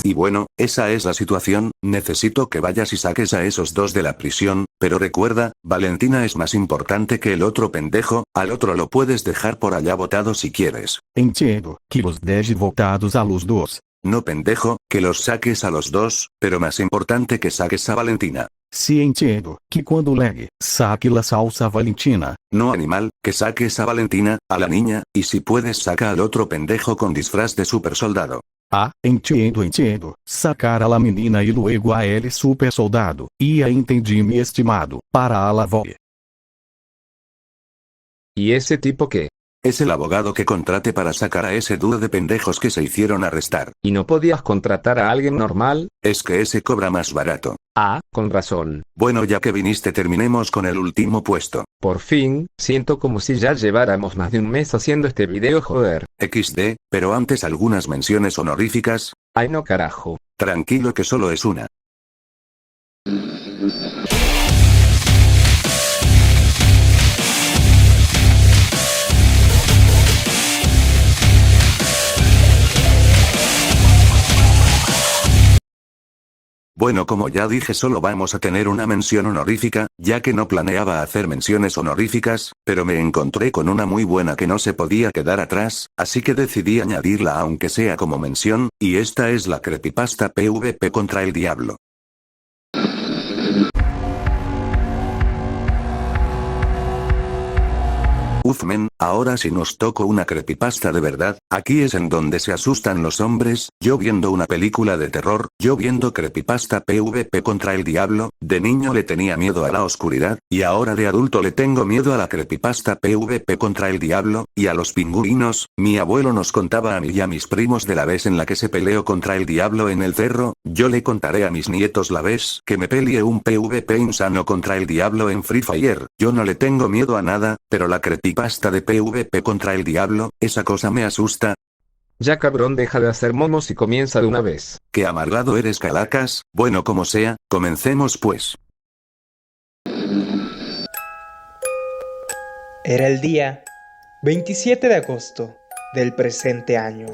Y bueno, esa es la situación, necesito que vayas y saques a esos dos de la prisión, pero recuerda, Valentina es más importante que el otro pendejo, al otro lo puedes dejar por allá botado si quieres. Entendo que os deixe voltados a los dos. No pendejo, que los saques a los dos, pero más importante que saques a Valentina. Se entendo que quando leg, saque la salsa Valentina. No animal, que saques a Valentina, a la niña, y si puedes saca al otro pendejo con disfraz de super soldado. Ah, entendo. Sacar a la menina e luego a ele super soldado. Ya entendi mi estimado, para a la voy. ¿Y ese tipo qué? Es el abogado que contrate para sacar a ese dúo de pendejos que se hicieron arrestar. ¿Y no podías contratar a alguien normal? Es que ese cobra más barato. Ah, con razón. Bueno, ya que viniste, terminemos con el último puesto. Por fin, siento como si ya lleváramos más de un mes haciendo este video, joder. XD, pero antes algunas menciones honoríficas. Ay no carajo. Tranquilo que solo es una. Bueno, como ya dije, solo vamos a tener una mención honorífica, ya que no planeaba hacer menciones honoríficas, pero me encontré con una muy buena que no se podía quedar atrás, así que decidí añadirla aunque sea como mención, y esta es la creepypasta PvP contra el diablo. Uf men, ahora sí nos tocó una creepypasta de verdad, aquí es en donde se asustan los hombres, yo viendo una película de terror, yo viendo creepypasta PvP contra el diablo, de niño le tenía miedo a la oscuridad, y ahora de adulto le tengo miedo a la creepypasta PvP contra el diablo, y a los pingüinos, mi abuelo nos contaba a mí y a mis primos de la vez en la que se peleó contra el diablo en el cerro, yo le contaré a mis nietos la vez que me peleé un PvP insano contra el diablo en Free Fire, yo no le tengo miedo a nada, pero la creepypasta de PvP contra el diablo, esa cosa me asusta. Ya cabrón, deja de hacer momos y comienza de una vez. Qué amargado eres, Calacas. Bueno, como sea, comencemos pues. Era el día 27 de agosto del presente año.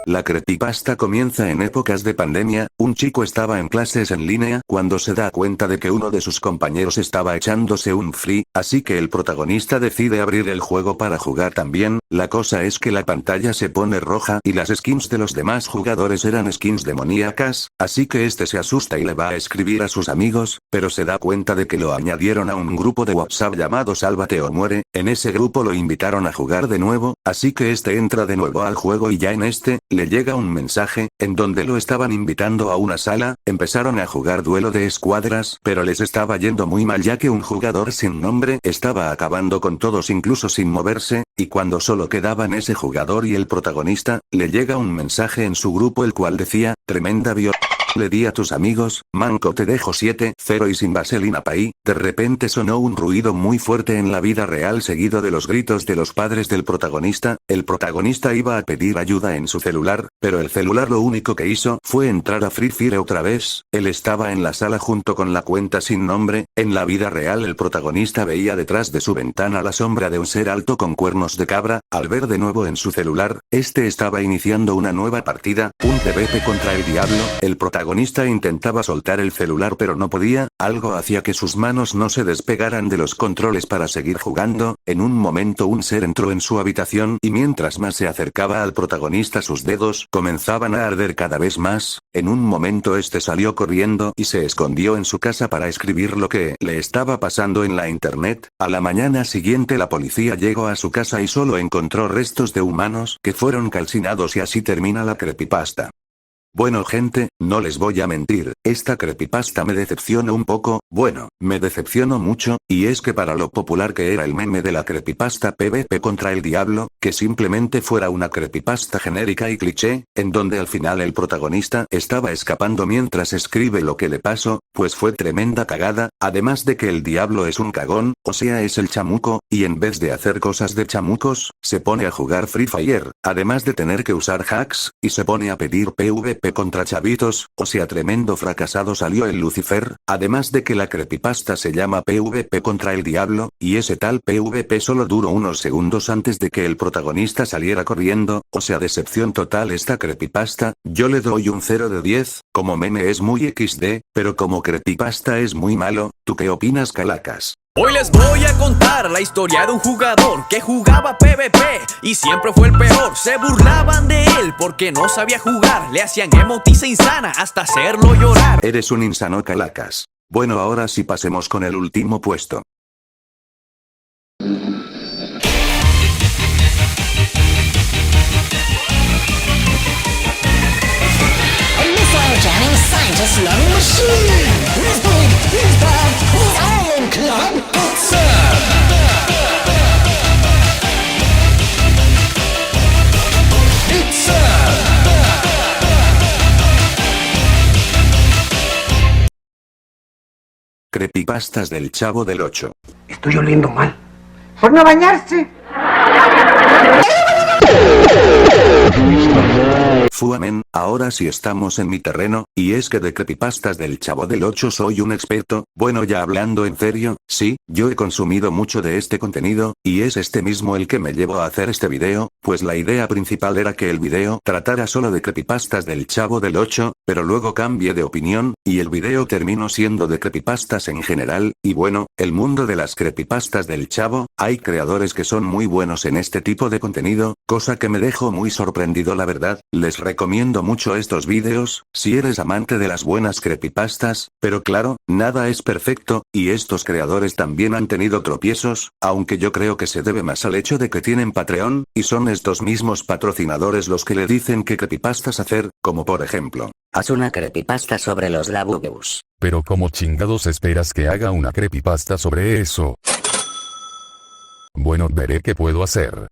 La creepypasta comienza en épocas de pandemia, un chico estaba en clases en línea cuando se da cuenta de que uno de sus compañeros estaba echándose un free, así que el protagonista decide abrir el juego para jugar también, la cosa es que la pantalla se pone roja y las skins de los demás jugadores eran skins demoníacas, así que este se asusta y le va a escribir a sus amigos, pero se da cuenta de que lo añadieron a un grupo de WhatsApp llamado Sálvate o Muere, en ese grupo lo invitaron a jugar de nuevo, así que este entra de nuevo al juego y ya en este, le llega un mensaje, en donde lo estaban invitando a una sala, empezaron a jugar duelo de escuadras, pero les estaba yendo muy mal ya que un jugador sin nombre estaba acabando con todos incluso sin moverse, y cuando solo quedaban ese jugador y el protagonista, le llega un mensaje en su grupo el cual decía, tremenda le di a tus amigos, manco te dejo 7-0 y sin vaselina paí, de repente sonó un ruido muy fuerte en la vida real seguido de los gritos de los padres del protagonista, el protagonista iba a pedir ayuda en su celular, pero el celular lo único que hizo fue entrar a Free Fire otra vez, él estaba en la sala junto con la cuenta sin nombre, en la vida real el protagonista veía detrás de su ventana la sombra de un ser alto con cuernos de cabra, al ver de nuevo en su celular, este estaba iniciando una nueva partida, un PvP contra el diablo, el protagonista intentaba soltar el celular pero no podía, algo hacía que sus manos no se despegaran de los controles para seguir jugando, en un momento un ser entró en su habitación y mientras más se acercaba al protagonista sus dedos comenzaban a arder cada vez más, en un momento este salió corriendo y se escondió en su casa para escribir lo que le estaba pasando en la internet, a la mañana siguiente la policía llegó a su casa y solo encontró restos de humanos que fueron calcinados y así termina la creepypasta. Bueno gente, no les voy a mentir, esta creepypasta me decepciona un poco, bueno, me decepcionó mucho, y es que para lo popular que era el meme de la creepypasta PvP contra el diablo, que simplemente fuera una creepypasta genérica y cliché, en donde al final el protagonista estaba escapando mientras escribe lo que le pasó, pues fue tremenda cagada, además de que el diablo es un cagón, o sea es el chamuco, y en vez de hacer cosas de chamucos, se pone a jugar Free Fire, además de tener que usar hacks, y se pone a pedir PvP contra chavitos, o sea tremendo fracasado salió el Lucifer, además de que La creepypasta se llama PvP contra el diablo, y ese tal PvP solo duró unos segundos antes de que el protagonista saliera corriendo, o sea, decepción total esta creepypasta. Yo le doy un 0 de 10, como meme es muy XD, pero como creepypasta es muy malo. ¿Tú qué opinas, Calacas? Hoy les voy a contar la historia de un jugador que jugaba PvP y siempre fue el peor. Se burlaban de él porque no sabía jugar, le hacían emotiza insana hasta hacerlo llorar. Eres un insano, Calacas. Bueno, ahora sí pasemos con el último puesto. Creepypastas del Chavo del 8. Estoy oliendo mal. Por no bañarse. Fuamen, ahora sí estamos en mi terreno, y es que de creepypastas del Chavo del 8 soy un experto. Bueno, ya hablando en serio, sí, yo he consumido mucho de este contenido, y es este mismo el que me llevó a hacer este video, pues la idea principal era que el video tratara solo de creepypastas del Chavo del 8, pero luego cambié de opinión, y el video terminó siendo de creepypastas en general, y bueno, el mundo de las creepypastas del Chavo, hay creadores que son muy buenos en este tipo de contenido, cosa que me dejó muy sorprendido la verdad. Les recomiendo mucho estos vídeos, si eres amante de las buenas creepypastas, pero claro, nada es perfecto, y estos creadores también han tenido tropiezos, aunque yo creo que se debe más al hecho de que tienen Patreon, y son estos mismos patrocinadores los que le dicen qué creepypastas hacer, como por ejemplo, haz una creepypasta sobre los Labubu's. Pero ¿cómo chingados esperas que haga una creepypasta sobre eso? Bueno, veré qué puedo hacer.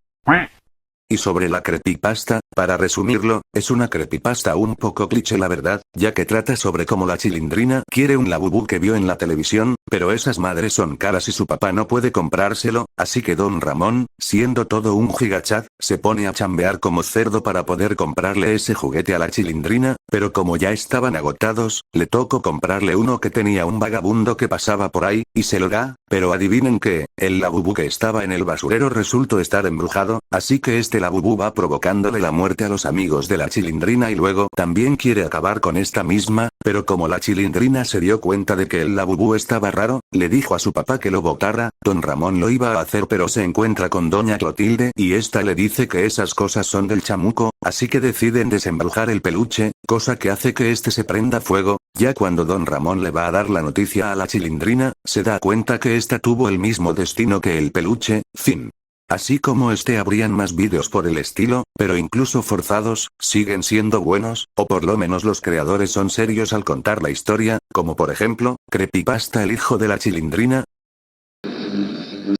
Y sobre la creepypasta, para resumirlo, es una creepypasta un poco cliché la verdad, ya que trata sobre cómo la Chilindrina quiere un Labubu que vio en la televisión, pero esas madres son caras y su papá no puede comprárselo, así que Don Ramón, siendo todo un gigachat, se pone a chambear como cerdo para poder comprarle ese juguete a la Chilindrina, pero como ya estaban agotados, le tocó comprarle uno que tenía un vagabundo que pasaba por ahí, y se lo da, pero adivinen qué, el Labubu que estaba en el basurero resultó estar embrujado, así que este Labubu va provocándole la muerte a los amigos de la Chilindrina y luego también quiere acabar con esta misma, pero como la Chilindrina se dio cuenta de que el Labubu estaba raro, le dijo a su papá que lo botara. Don Ramón lo iba a hacer pero se encuentra con doña Clotilde y esta le dice que esas cosas son del chamuco, así que deciden desembrujar el peluche, cosa que hace que este se prenda fuego. Ya cuando Don Ramón le va a dar la noticia a la Chilindrina, se da cuenta que esta tuvo el mismo destino que el peluche. Fin. Así como habrían más vídeos por el estilo, pero incluso forzados, siguen siendo buenos, o por lo menos los creadores son serios al contar la historia, como por ejemplo, Creepypasta el hijo de la Chilindrina.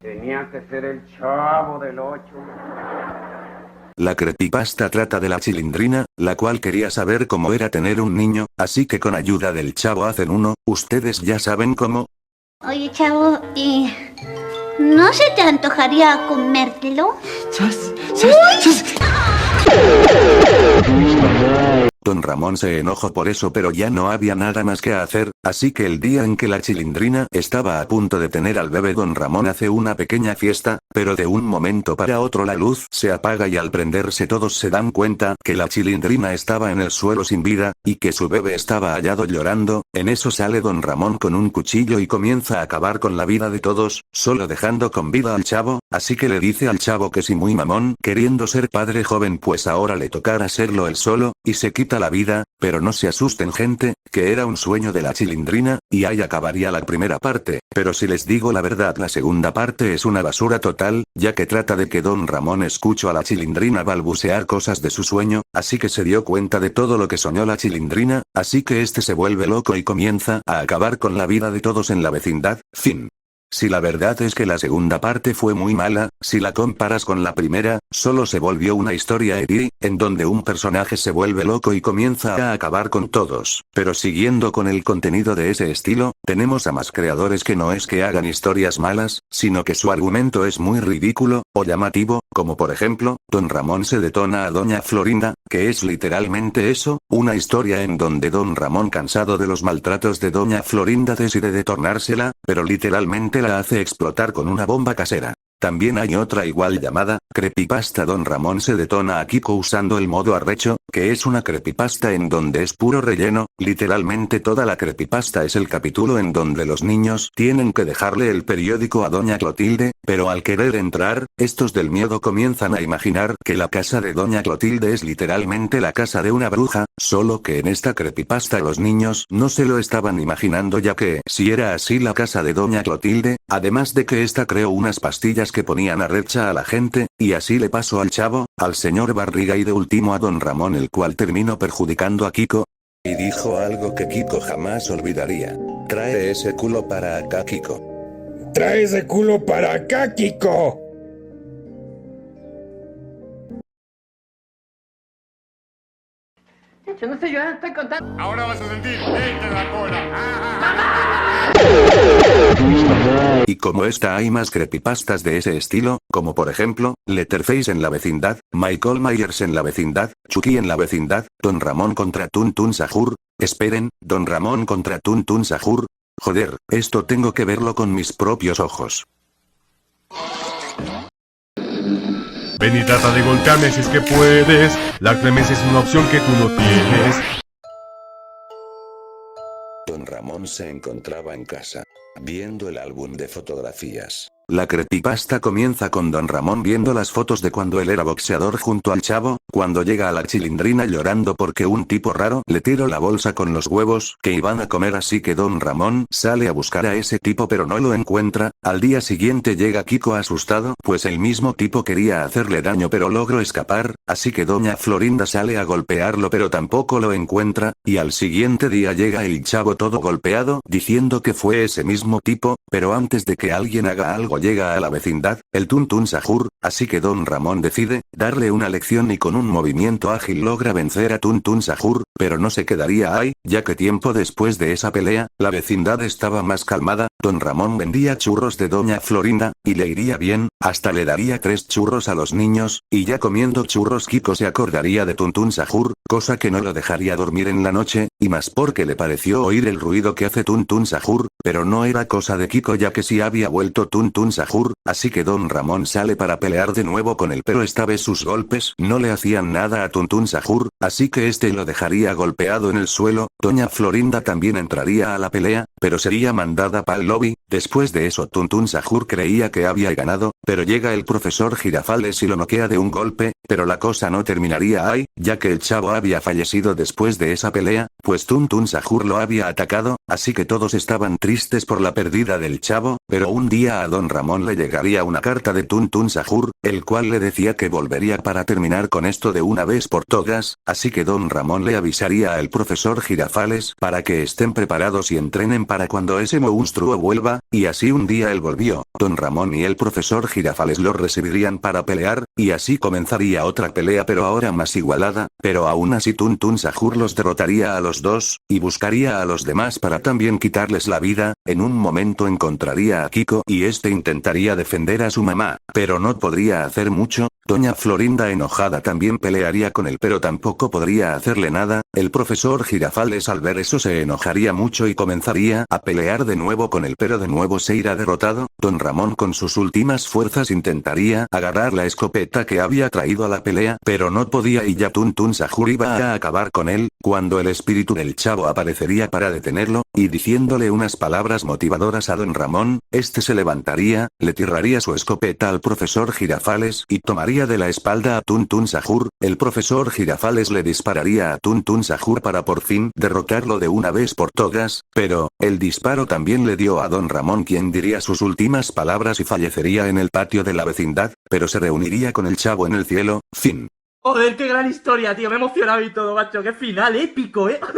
Tenía que ser el Chavo del 8. La creepypasta trata de la Chilindrina, la cual quería saber cómo era tener un niño, así que con ayuda del chavo hacen uno, ustedes ya saben cómo. Oye, chavo, ¿no se te antojaría comértelo? Don Ramón se enojó por eso pero ya no había nada más que hacer, así que el día en que la Chilindrina estaba a punto de tener al bebé Don Ramón hace una pequeña fiesta, pero de un momento para otro la luz se apaga y al prenderse todos se dan cuenta que la Chilindrina estaba en el suelo sin vida, y que su bebé estaba hallado llorando. En eso sale Don Ramón con un cuchillo y comienza a acabar con la vida de todos, solo dejando con vida al chavo, así que le dice al chavo que si muy mamón queriendo ser padre joven pues ahora le tocará serlo él solo, y se quita la vida, pero no se asusten gente, que era un sueño de la Chilindrina, y ahí acabaría la primera parte, pero si les digo la verdad la segunda parte es una basura total, ya que trata de que Don Ramón escuchó a la Chilindrina balbucear cosas de su sueño, así que se dio cuenta de todo lo que soñó la Chilindrina, así que este se vuelve loco y comienza a acabar con la vida de todos en la vecindad. Fin. Si la verdad es que la segunda parte fue muy mala, si la comparas con la primera, solo se volvió una historia edgy, en donde un personaje se vuelve loco y comienza a acabar con todos. Pero siguiendo con el contenido de ese estilo, tenemos a más creadores que no es que hagan historias malas, sino que su argumento es muy ridículo, o llamativo, como por ejemplo, Don Ramón se detona a Doña Florinda, que es literalmente eso, una historia en donde Don Ramón, cansado de los maltratos de Doña Florinda, decide detonársela, pero literalmente la hace explotar con una bomba casera. También hay otra igual llamada, Creepypasta Don Ramón se detona a Kiko usando el modo arrecho, que es una creepypasta en donde es puro relleno, literalmente toda la creepypasta es el capítulo en donde los niños tienen que dejarle el periódico a Doña Clotilde, pero al querer entrar, estos del miedo comienzan a imaginar que la casa de Doña Clotilde es literalmente la casa de una bruja, solo que en esta creepypasta los niños no se lo estaban imaginando, ya que si era así la casa de Doña Clotilde, además de que esta creó unas pastillas que ponían a recha a la gente, y así le pasó al chavo, al señor Barriga y de último a Don Ramón, el cual terminó perjudicando a Kiko. Y dijo algo que Kiko jamás olvidaría. Trae ese culo para acá, Kiko. Trae ese culo para acá, Kiko. Yo no sé, yo estoy contando. Ahora vas a sentir, en la cola. Y como esta hay más creepypastas de ese estilo, como por ejemplo, Letterface en la vecindad, Michael Myers en la vecindad, Chucky en la vecindad, Don Ramón contra Tun Tun Sahur. Esperen, Don Ramón contra Tun Tun Sahur. Joder, esto tengo que verlo con mis propios ojos. Ven y trata de golpearme si es que puedes. La clemencia es una opción que tú no tienes. Don Ramón se encontraba en casa, viendo el álbum de fotografías. La creepypasta comienza con Don Ramón viendo las fotos de cuando él era boxeador junto al chavo, cuando llega a la Chilindrina llorando porque un tipo raro le tiró la bolsa con los huevos que iban a comer, así que Don Ramón sale a buscar a ese tipo pero no lo encuentra. Al día siguiente llega Kiko asustado, pues el mismo tipo quería hacerle daño pero logró escapar, así que Doña Florinda sale a golpearlo pero tampoco lo encuentra, y al siguiente día llega el chavo todo golpeado diciendo que fue ese mismo tipo, pero antes de que alguien haga algo llega a la vecindad, el Tun Tun Sahur, así que Don Ramón decide darle una lección y con un movimiento ágil logra vencer a Tun Tun Sahur, pero no se quedaría ahí, ya que tiempo después de esa pelea, la vecindad estaba más calmada. Don Ramón vendía churros de Doña Florinda, y le iría bien, hasta le daría 3 churros a los niños, y ya comiendo churros Kiko se acordaría de Tun Tun Sahur, cosa que no lo dejaría dormir en la noche, y más porque le pareció oír el ruido que hace Tun Tun Sahur, pero no era cosa de Kiko ya que sí había vuelto Tun Tun Sahur, así que Don Ramón sale para pelear de nuevo con él, pero esta vez sus golpes no le hacían nada a Tun Tun Sahur, así que este lo dejaría golpeado en el suelo. Doña Florinda también entraría a la pelea, pero sería mandada pa'l lobby. Después de eso Tun Tun Sahur creía que había ganado, pero llega el profesor Girafales y lo noquea de un golpe, pero la cosa no terminaría ahí, ya que el chavo había fallecido después de esa pelea, pues Tun Tun Sahur lo había atacado, así que todos estaban tristes por la pérdida del chavo, pero un día a Don Ramón le llegaría una carta de Tun Tun Sahur, el cual le decía que volvería para terminar con esto de una vez por todas, así que Don Ramón le avisaría al profesor Girafales para que estén preparados y entrenen para cuando ese monstruo vuelva, y así un día él volvió. Don Ramón y el profesor Girafales lo recibirían para pelear, y así comenzaría otra pelea pero ahora más igualada, pero aún así Tun Tun Sahur los derrotaría a los dos, y buscaría a los demás para también quitarles la vida. En un momento encontraría a Kiko y este intentaría defender a su mamá, pero no podría hacer mucho. Doña Florinda enojada también pelearía con él pero tampoco podría hacerle nada. El profesor Girafales al ver eso se enojaría mucho y comenzaría a pelear de nuevo con él pero de nuevo se irá derrotado. Don Ramón con sus últimas fuerzas intentaría agarrar la escopeta que había traído a la pelea pero no podía y ya Tun Tun Sahur iba a acabar con él, cuando el espíritu del chavo aparecería para detenerlo, y diciéndole unas palabras motivadoras a Don Ramón, este se levantaría, le tiraría su escopeta al profesor Girafales y tomaría de la espalda a Tun Tun Sahur. El profesor Girafales le dispararía a Tun Tun Sahur para por fin derrotarlo de una vez por todas, pero el disparo también le dio a Don Ramón, quien diría sus últimas palabras y fallecería en el patio de la vecindad, pero se reuniría con el chavo en el cielo. Fin. Joder, qué gran historia, tío, me he emocionado y todo, macho, qué final épico, buenísimo.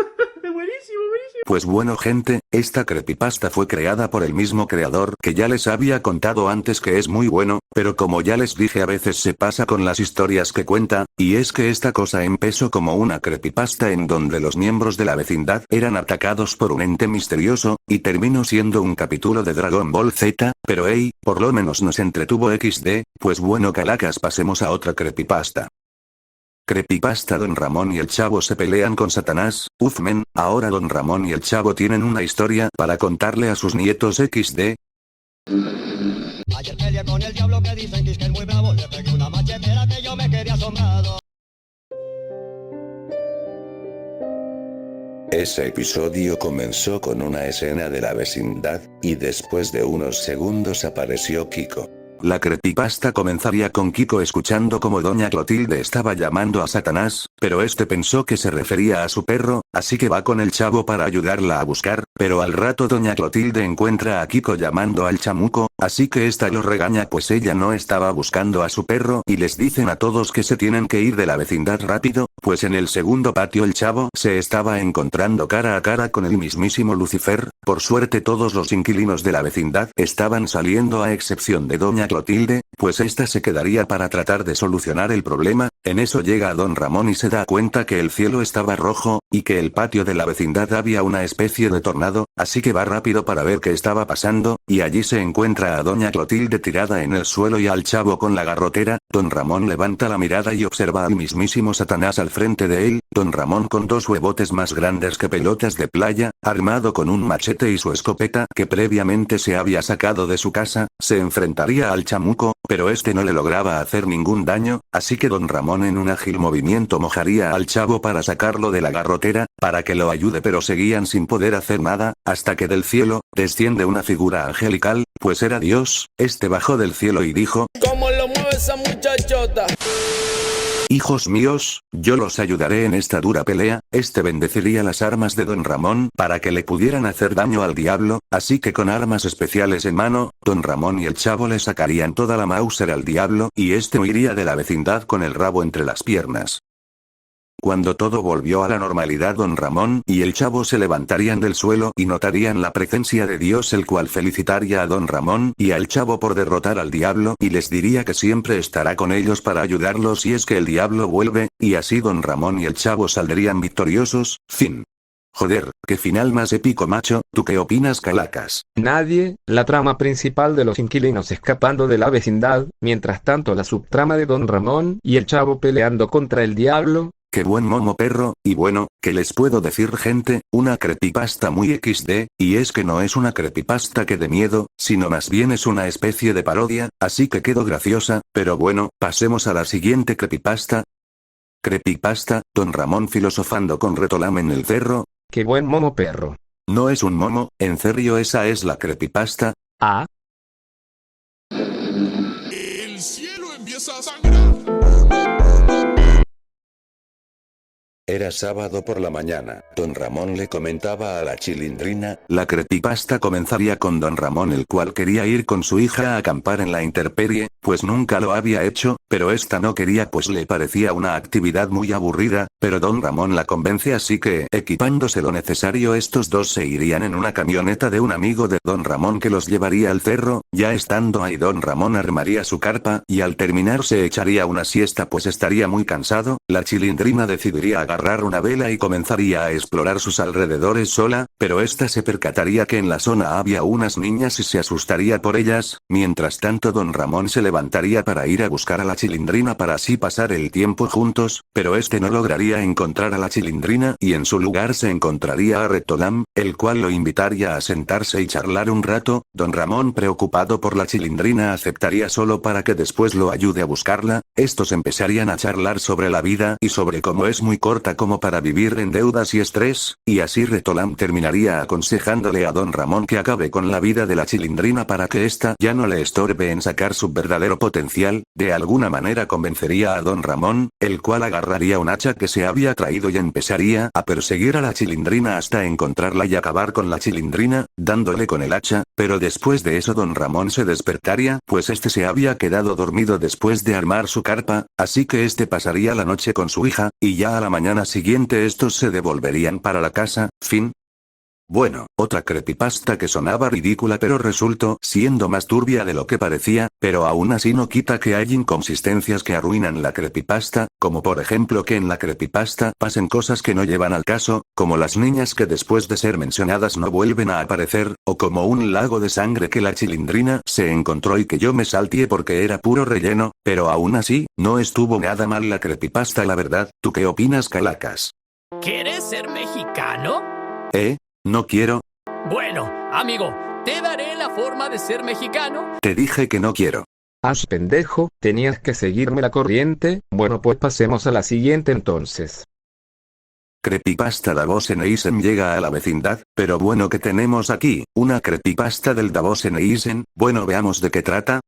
Pues bueno gente, esta creepypasta fue creada por el mismo creador que ya les había contado antes, que es muy bueno, pero como ya les dije a veces se pasa con las historias que cuenta, y es que esta cosa empezó como una creepypasta en donde los miembros de la vecindad eran atacados por un ente misterioso, y terminó siendo un capítulo de Dragon Ball Z, pero hey, por lo menos nos entretuvo XD, pues bueno calacas, pasemos a otra creepypasta. Creepypasta: Don Ramón y el Chavo se pelean con Satanás. Uf men, ahora Don Ramón y el Chavo tienen una historia para contarle a sus nietos XD. Ayer peleé con el diablo que dicen que es muy bravo, le pegué una machetera que yo me quedé asombrado. Ese episodio comenzó con una escena de la vecindad, y después de unos segundos apareció Kiko. La creepypasta comenzaría con Kiko escuchando como Doña Clotilde estaba llamando a Satanás, pero este pensó que se refería a su perro, así que va con el Chavo para ayudarla a buscar, pero al rato Doña Clotilde encuentra a Kiko llamando al chamuco, así que esta lo regaña pues ella no estaba buscando a su perro y les dicen a todos que se tienen que ir de la vecindad rápido, pues en el segundo patio el Chavo se estaba encontrando cara a cara con el mismísimo Lucifer. Por suerte todos los inquilinos de la vecindad estaban saliendo a excepción de Doña Clotilde, pues esta se quedaría para tratar de solucionar el problema. En eso llega Don Ramón y se da cuenta que el cielo estaba rojo, y que el patio de la vecindad había una especie de tornado, así que va rápido para ver qué estaba pasando, y allí se encuentra a Doña Clotilde tirada en el suelo y al Chavo con la garrotera. Don Ramón levanta la mirada y observa al mismísimo Satanás al frente de él. Don Ramón con dos huevotes más grandes que pelotas de playa, armado con un machete y su escopeta que previamente se había sacado de su casa, se enfrentaría al chamuco, pero este no le lograba hacer ningún daño, así que Don Ramón en un ágil movimiento mojaría al Chavo para sacarlo de la garrotera, para que lo ayude, pero seguían sin poder hacer nada, hasta que del cielo desciende una figura angelical, pues era Dios. Este bajó del cielo y dijo: ¿Cómo lo mueve esa muchachota? Hijos míos, yo los ayudaré en esta dura pelea. Este bendeciría las armas de Don Ramón para que le pudieran hacer daño al diablo, así que con armas especiales en mano, Don Ramón y el Chavo le sacarían toda la Mauser al diablo y este huiría de la vecindad con el rabo entre las piernas. Cuando todo volvió a la normalidad, Don Ramón y el Chavo se levantarían del suelo y notarían la presencia de Dios, el cual felicitaría a Don Ramón y al Chavo por derrotar al diablo y les diría que siempre estará con ellos para ayudarlos si es que el diablo vuelve, y así Don Ramón y el Chavo saldrían victoriosos. Fin. Joder, qué final más épico, macho. ¿Tú qué opinas, calacas? Nadie, la trama principal de los inquilinos escapando de la vecindad, mientras tanto la subtrama de Don Ramón y el Chavo peleando contra el diablo. Qué buen momo perro, y bueno, ¿qué les puedo decir gente? Una creepypasta muy XD, y es que no es una creepypasta que dé miedo, sino más bien es una especie de parodia, así que quedó graciosa, pero bueno, pasemos a la siguiente creepypasta. Creepypasta: Don Ramón filosofando con Retolam en el cerro. Qué buen momo perro. No es un momo, en serio esa es la creepypasta. Ah. El cielo empieza a sangrar. Era sábado por la mañana. Don Ramón le comentaba a la Chilindrina. La creepypasta comenzaría con Don Ramón, el cual quería ir con su hija a acampar en la intemperie, pues nunca lo había hecho, pero esta no quería pues le parecía una actividad muy aburrida, pero Don Ramón la convence, así que, equipándose lo necesario, estos dos se irían en una camioneta de un amigo de Don Ramón que los llevaría al cerro. Ya estando ahí, Don Ramón armaría su carpa y al terminar se echaría una siesta pues estaría muy cansado. La Chilindrina decidiría agarrar una vela y comenzaría a explorar sus alrededores sola, pero esta se percataría que en la zona había unas niñas y se asustaría por ellas. Mientras tanto, Don Ramón se levantaría para ir a buscar a la Chilindrina para así pasar el tiempo juntos, pero este no lograría encontrar a la Chilindrina y en su lugar se encontraría a Retolam, el cual lo invitaría a sentarse y charlar un rato. Don Ramón, preocupado por la Chilindrina, aceptaría solo para que después lo ayude a buscarla. Estos empezarían a charlar sobre la vida y sobre cómo es muy corta como para vivir en deudas y estrés, y así Retolam terminaría aconsejándole a Don Ramón que acabe con la vida de la Chilindrina para que ésta ya no le estorbe en sacar su verdadero potencial. De alguna manera convencería a Don Ramón, el cual agarraría un hacha que se había traído y empezaría a perseguir a la Chilindrina hasta encontrarla y acabar con la Chilindrina, dándole con el hacha, pero después de eso Don Ramón se despertaría, pues este se había quedado dormido después de armar su carpa, así que este pasaría la noche con su hija, y ya a la mañana siguiente estos se devolverían para la casa. Fin. Bueno, otra creepypasta que sonaba ridícula pero resultó siendo más turbia de lo que parecía, pero aún así no quita que hay inconsistencias que arruinan la creepypasta, como por ejemplo que en la creepypasta pasen cosas que no llevan al caso, como las niñas que después de ser mencionadas no vuelven a aparecer, o como un lago de sangre que la Chilindrina se encontró y que yo me salteé porque era puro relleno, pero aún así, no estuvo nada mal la creepypasta la verdad. ¿Tú qué opinas, Calacas? ¿Quieres ser mexicano? No quiero. Bueno, amigo, te daré la forma de ser mexicano. Te dije que no quiero. Pendejo, tenías que seguirme la corriente. Bueno, pues pasemos a la siguiente entonces. Creepypasta Davos Eisen llega a la vecindad, pero bueno, ¿qué tenemos aquí? Una creepypasta del Davos Eisen. Bueno, veamos de qué trata.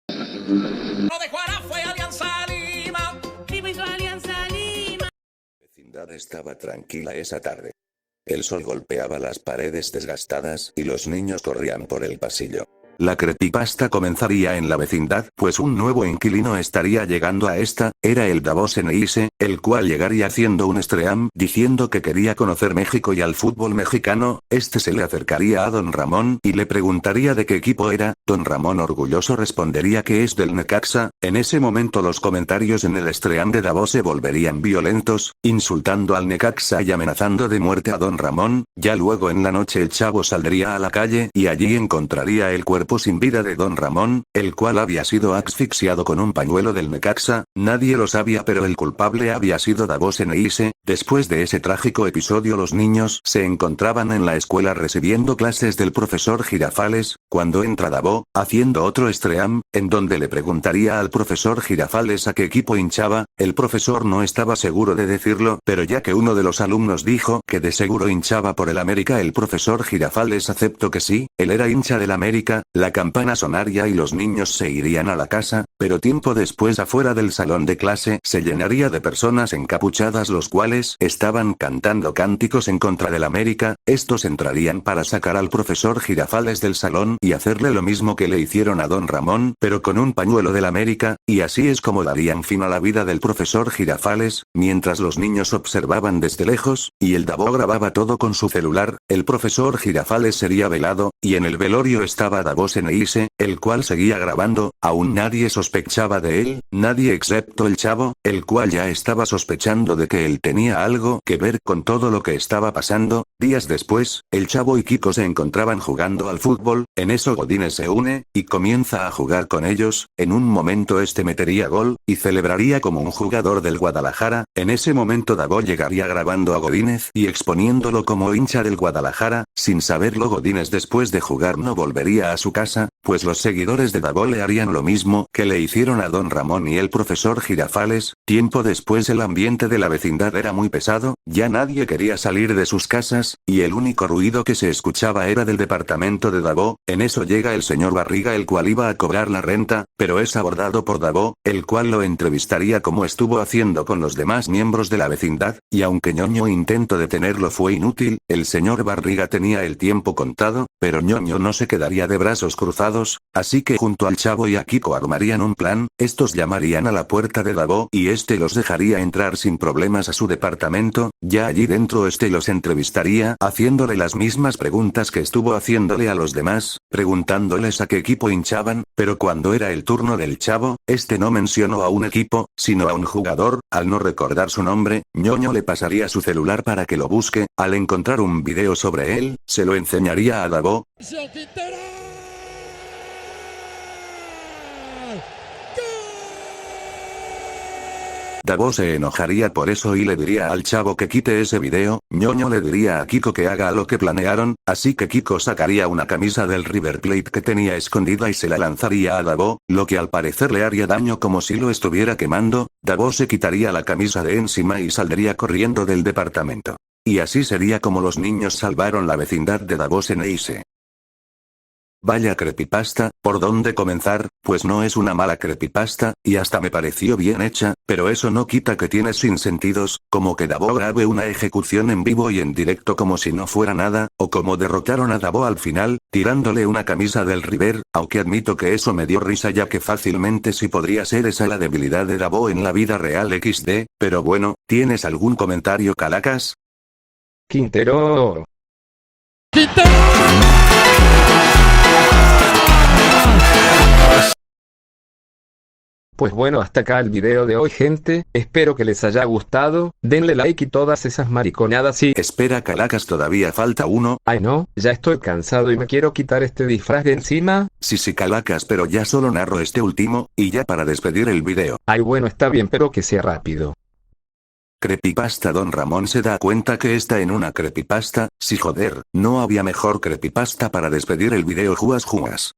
La vecindad estaba tranquila esa tarde. El sol golpeaba las paredes desgastadas y los niños corrían por el pasillo. La creepypasta comenzaría en la vecindad, pues un nuevo inquilino estaría llegando a esta, era el Davos Eisen, el cual llegaría haciendo un stream diciendo que quería conocer México y al fútbol mexicano. Este se le acercaría a Don Ramón y le preguntaría de qué equipo era. Don Ramón orgulloso respondería que es del Necaxa. En ese momento los comentarios en el stream de Davos se volverían violentos, insultando al Necaxa y amenazando de muerte a Don Ramón. Ya luego en la noche el chavo saldría a la calle y allí encontraría el cuerpo sin vida de Don Ramón, el cual había sido asfixiado con un pañuelo del Necaxa. Nadie lo sabía, pero el culpable había sido Davos Eisen. Después de ese trágico episodio los niños se encontraban en la escuela recibiendo clases del profesor Girafales, cuando entra Davos, haciendo otro stream, en donde le preguntaría al profesor Girafales a qué equipo hinchaba. El profesor no estaba seguro de decirlo, pero ya que uno de los alumnos dijo que de seguro hinchaba por el América, el profesor Girafales aceptó que sí, él era hincha del América. La campana sonaría y los niños se irían a la casa, pero tiempo después afuera del salón de clase se llenaría de personas encapuchadas los cuales estaban cantando cánticos en contra del América. Estos entrarían para sacar al profesor Girafales del salón y hacerle lo mismo que le hicieron a Don Ramón, pero con un pañuelo del América, y así es como darían fin a la vida del profesor Girafales. Mientras los niños observaban desde lejos, y el Davos grababa todo con su celular, el profesor Girafales sería velado, y en el velorio estaba Davos Eisen, el cual seguía grabando. Aún nadie sospechaba de él, nadie excepto el chavo, el cual ya estaba sospechando de que él tenía algo que ver con todo lo que estaba pasando. Días después, el chavo y Kiko se encontraban jugando al fútbol. En eso Godínez se une y comienza a jugar con ellos. En un momento este metería gol y celebraría como un jugador del Guadalajara. En ese momento Davos llegaría grabando a Godínez y exponiéndolo como hincha del Guadalajara. Sin saberlo, Godínez después de jugar no volvería a su casa, pues los seguidores de Davos le harían lo mismo que le hicieron a Don Ramón y el profesor Girafales. Tiempo después el ambiente de la vecindad era muy pesado, ya nadie quería salir de sus casas, y el único ruido que se escuchaba era del departamento de Davos. En eso llega el señor Barriga, el cual iba a cobrar la renta, pero es abordado por Davos, el cual lo entrevistaría como estuvo haciendo con los demás miembros de la vecindad, y aunque Ñoño intentó detenerlo fue inútil. El señor Barriga tenía el tiempo contado, pero Ñoño no se quedaría de brazos cruzados, así que junto al chavo y a Kiko armarían un plan. Estos llamarían a la puerta de Davos y este los dejaría entrar sin problemas a su departamento. Ya allí dentro este los entrevistaría haciéndole las mismas preguntas que estuvo haciéndole a los demás, preguntándoles a qué equipo hinchaban, pero cuando era el turno del chavo, este no mencionó a un equipo, sino a un jugador. Al no recordar su nombre, Ñoño le pasaría su celular para que lo busque. Al encontrar un video sobre él, se lo enseñaría a Davos. Davos se enojaría por eso y le diría al chavo que quite ese video. Ñoño le diría a Kiko que haga lo que planearon, así que Kiko sacaría una camisa del River Plate que tenía escondida y se la lanzaría a Davos, lo que al parecer le haría daño como si lo estuviera quemando. Davos se quitaría la camisa de encima y saldría corriendo del departamento. Y así sería como los niños salvaron la vecindad de Davos Eisen. Vaya creepypasta, ¿por dónde comenzar? Pues no es una mala creepypasta, y hasta me pareció bien hecha, pero eso no quita que tiene sinsentidos, como que Davos grabe una ejecución en vivo y en directo como si no fuera nada, o como derrotaron a Davos al final, tirándole una camisa del River, aunque admito que eso me dio risa ya que fácilmente sí podría ser esa la debilidad de Davos en la vida real XD, pero bueno, ¿tienes algún comentario, Calacas? Quintero. Pues bueno, hasta acá el video de hoy, gente. Espero que les haya gustado. Denle like y todas esas mariconadas y... Espera, Calacas, todavía falta uno. Ay no, ya estoy cansado y me quiero quitar este disfraz de encima. Sí, Calacas, pero ya solo narro este último, y ya para despedir el video. Ay bueno, está bien, pero que sea rápido. Creepypasta. Don Ramón se da cuenta que está en una creepypasta. Sí, joder, no había mejor creepypasta para despedir el video. Juas.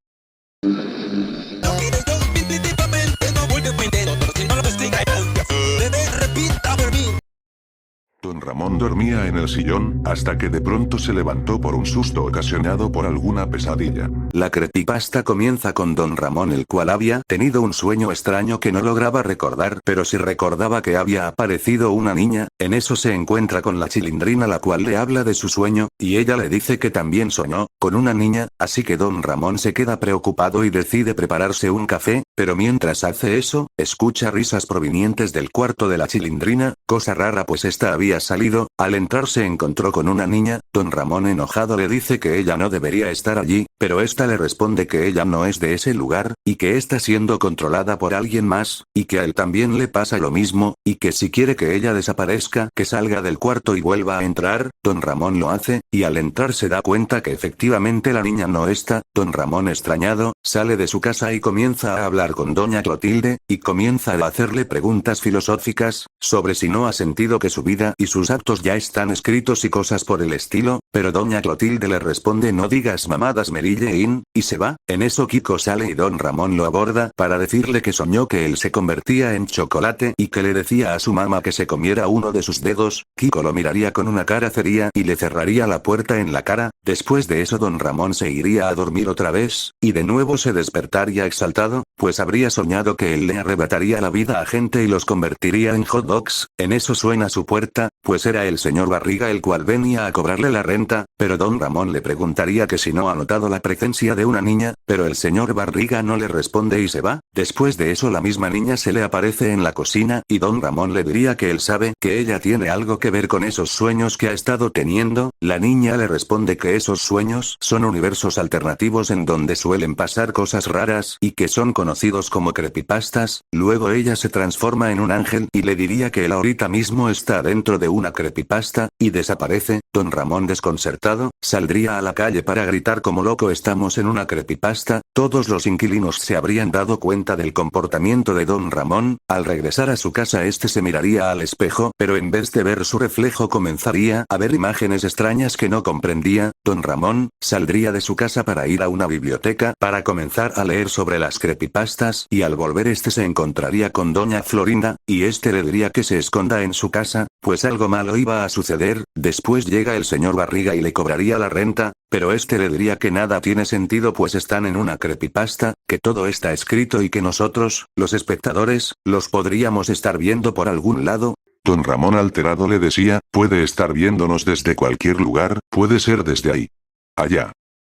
Don Ramón dormía en el sillón, hasta que de pronto se levantó por un susto ocasionado por alguna pesadilla. La creepypasta comienza con Don Ramón, el cual había tenido un sueño extraño que no lograba recordar, pero sí recordaba que había aparecido una niña. En eso se encuentra con la Chilindrina, la cual le habla de su sueño, y ella le dice que también soñó con una niña, así que Don Ramón se queda preocupado y decide prepararse un café, pero mientras hace eso, escucha risas provenientes del cuarto de la Chilindrina, cosa rara pues esta había salido. Al entrar se encontró con una niña. Don Ramón enojado le dice que ella no debería estar allí, pero esta le responde que ella no es de ese lugar, y que está siendo controlada por alguien más, y que a él también le pasa lo mismo, y que si quiere que ella desaparezca, que salga del cuarto y vuelva a entrar. Don Ramón lo hace, y al entrar se da cuenta que efectivamente la niña no está. Don Ramón, extrañado, sale de su casa y comienza a hablar con Doña Clotilde, y comienza a hacerle preguntas filosóficas, sobre si no ha sentido que su vida y sus actos ya están escritos y cosas por el estilo, pero Doña Clotilde le responde: no digas mamadas, Mary Jane, y se va. En eso Kiko sale y Don Ramón lo aborda para decirle que soñó que él se convertía en chocolate y que le decía a su mamá que se comiera uno de sus dedos. Kiko lo miraría con una cara seria y le cerraría la puerta en la cara. Después de eso Don Ramón se iría a dormir otra vez, y de nuevo se despertaría exaltado, pues habría soñado que él le arrebataría la vida a gente y los convertiría en hot dogs. En eso suena su puerta, pues era el señor Barriga el cual venía a cobrarle la renta, pero Don Ramón le preguntaría que si no ha notado la presencia de una niña, pero el señor Barriga no le responde y se va. Después de eso la misma niña se le aparece en la cocina, y Don Ramón le diría que él sabe que ella tiene algo que ver con esos sueños que ha estado teniendo. La niña le responde que esos sueños son universos alternativos en donde suelen pasar cosas raras y que son conocidos como creepypastas. Luego ella se transforma en un ángel y le diría que él ahorita mismo está dentro de una creepypasta, y desaparece. Don Ramón, desconcertado, saldría a la calle para gritar como loco: estamos en una creepypasta. Todos los inquilinos se habrían dado cuenta del comportamiento de Don Ramón. Al regresar a su casa este se miraría al espejo, pero en vez de ver su reflejo comenzaría a ver imágenes extrañas que no comprendía. Don Ramón saldría de su casa para ir a una biblioteca para comenzar a leer sobre las creepypastas, y al volver este se encontraría con Doña Florinda, y este le diría que se esconda en su casa, pues algo malo iba a suceder. Después llega el señor Barriga y le cobraría la renta, pero este le diría que nada tiene sentido pues están en una creepypasta, que todo está escrito y que nosotros, los espectadores, los podríamos estar viendo por algún lado. Don Ramón alterado le decía: puede estar viéndonos desde cualquier lugar, puede ser desde ahí, allá,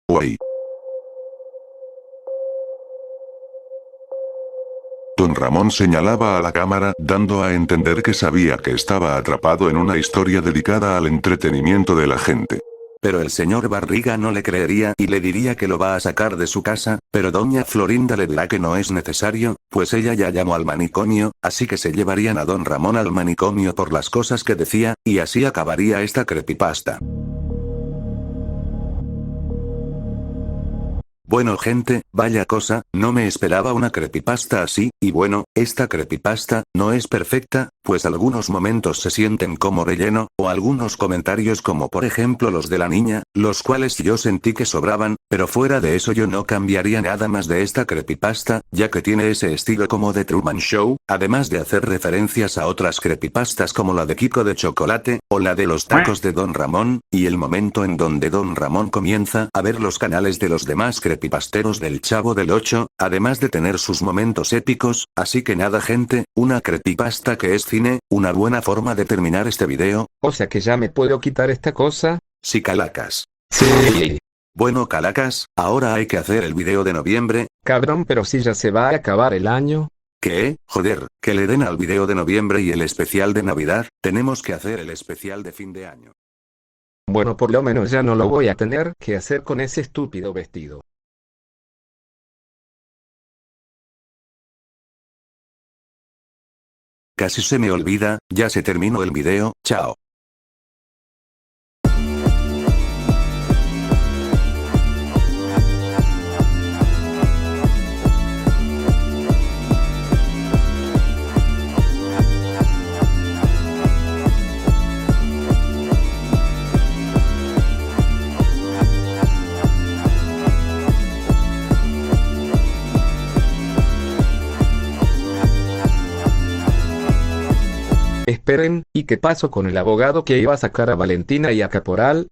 o ahí. Don Ramón señalaba a la cámara, dando a entender que sabía que estaba atrapado en una historia dedicada al entretenimiento de la gente. Pero el señor Barriga no le creería y le diría que lo va a sacar de su casa, pero Doña Florinda le dirá que no es necesario, pues ella ya llamó al manicomio, así que se llevarían a Don Ramón al manicomio por las cosas que decía, y así acabaría esta creepypasta. Bueno gente, vaya cosa, no me esperaba una creepypasta así, y bueno, esta creepypasta no es perfecta, pues algunos momentos se sienten como relleno, o algunos comentarios como por ejemplo los de la niña, los cuales yo sentí que sobraban, pero fuera de eso yo no cambiaría nada más de esta creepypasta, ya que tiene ese estilo como de Truman Show, además de hacer referencias a otras creepypastas como la de Kiko de Chocolate, o la de los tacos de Don Ramón, y el momento en donde Don Ramón comienza a ver los canales de los demás creepypasteros del Chavo del 8, además de tener sus momentos épicos. Así que nada gente, una creepypasta que es cine, una buena forma de terminar este video. O sea que ya me puedo quitar esta cosa. Sí Calacas. Sí. Bueno Calacas, ahora hay que hacer el video de noviembre. Cabrón, pero si ya se va a acabar el año. ¿Qué? Joder, que le den al video de noviembre y el especial de Navidad, tenemos que hacer el especial de fin de año. Bueno, por lo menos ya no lo voy a tener que hacer con ese estúpido vestido. Casi se me olvida, ya se terminó el video, chao. Esperen, ¿y qué pasó con el abogado que iba a sacar a Valentina y a Caporal?